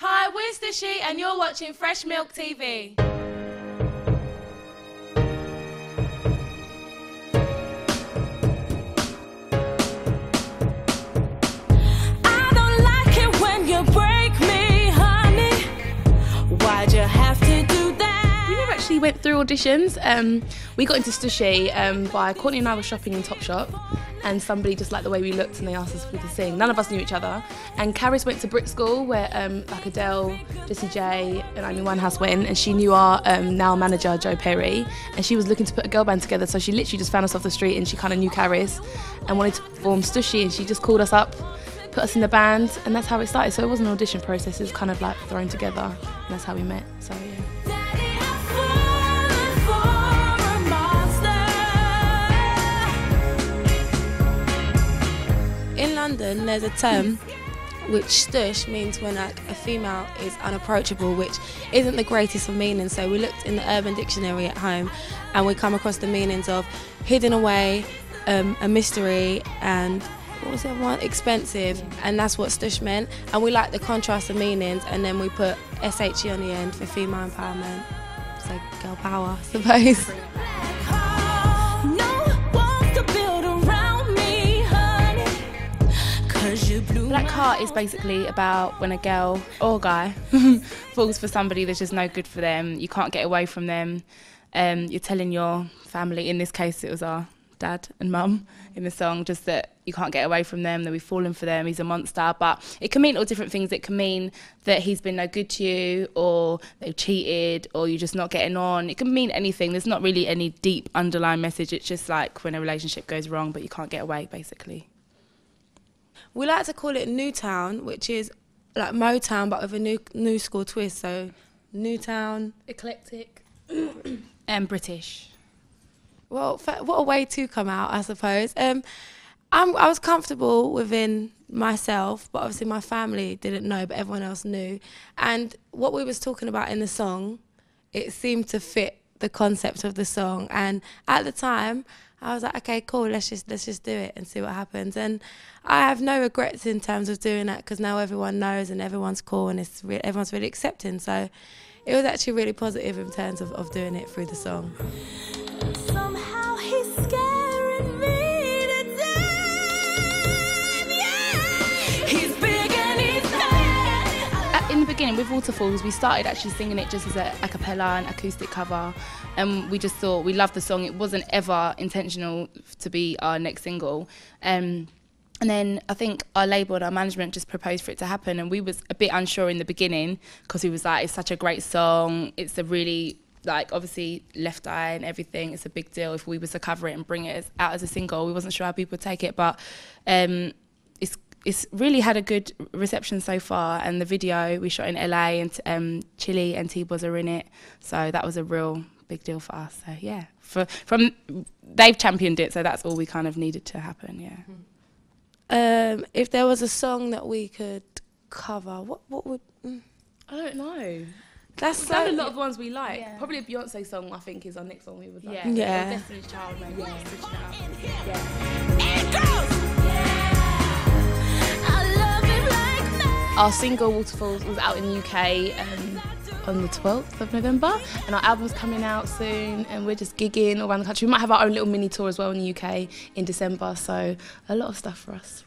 Hi, we're Stooshe and you're watching Fresh Milk TV. I don't like it when you break me, honey. Why'd you have to do that? We never actually went through auditions. We got into Stooshe by Courtney and I were shopping in Topshop, and somebody just liked the way we looked and they asked us if we could sing. None of us knew each other. And Caris went to Brit School where like Adele, Jessie J and Amy Winehouse went, and she knew our now manager Joe Perry, and she was looking to put a girl band together, so she literally just found us off the street and she kind of knew Caris and wanted to form Stooshe, and she just called us up, put us in the band, and that's how it started. So it wasn't an audition process, it was kind of like thrown together, and that's how we met, so yeah. In London, there's a term which Stooshe means when like a female is unapproachable, which isn't the greatest of meanings. So we looked in the Urban Dictionary at home, and we come across the meanings of hidden away, a mystery, and what was the other one? Expensive, and that's what Stooshe meant. And we like the contrast of meanings, and then we put SHE on the end for female empowerment. So girl power, I suppose. Black Heart is basically about when a girl or guy falls for somebody that's just no good for them. You can't get away from them. You're telling your family, in this case it was our dad and mum in the song, just that you can't get away from them, that we've fallen for them, he's a monster. But it can mean all different things. It can mean that he's been no good to you, or they've cheated, or you're just not getting on. It can mean anything. There's not really any deep underlying message. It's just like when a relationship goes wrong but you can't get away, basically. We like to call it Newtown, which is like Motown but with a new school twist. So Newtown, Eclectic, and British. Well, what a way to come out, I suppose. I was comfortable within myself, but obviously my family didn't know, but everyone else knew. And what we was talking about in the song, it seemed to fit the concept of the song. And at the time, I was like, okay, cool, let's just do it and see what happens. And I have no regrets in terms of doing that, because now everyone knows and everyone's cool and everyone's really accepting. So it was actually really positive in terms of doing it through the song. Somehow he's scaring me to death. Yeah. He's big and he's bad. In the beginning with Waterfalls, we started actually singing it just as a cappella and acoustic cover, and we just thought we loved the song. It wasn't ever intentional to be our next single. And then I think our label and our management just proposed for it to happen, and we was a bit unsure in the beginning, because we was like, it's such a great song, it's a really, like, obviously Left Eye and everything, it's a big deal. If we was to cover it and bring it out as a single, we wasn't sure how people would take it, but it's really had a good reception so far. And the video we shot in LA, and Chile and T-Boz are in it, so that was a real big deal for us. So yeah, they've championed it, so that's all we kind of needed to happen. Yeah. If there was a song that we could cover, what would? I don't know. That's We've so, done a lot of ones we like. Yeah. Probably a Beyonce song, I think, is our next one we would like. Yeah. Yeah. Destiny's Child, maybe. Yeah. Switching it up. It goes. I love it like that. Our single Waterfalls was out in the UK on the 12th of November, and our album's coming out soon, and we're just gigging all around the country. We might have our own little mini tour as well in the UK in December, so a lot of stuff for us.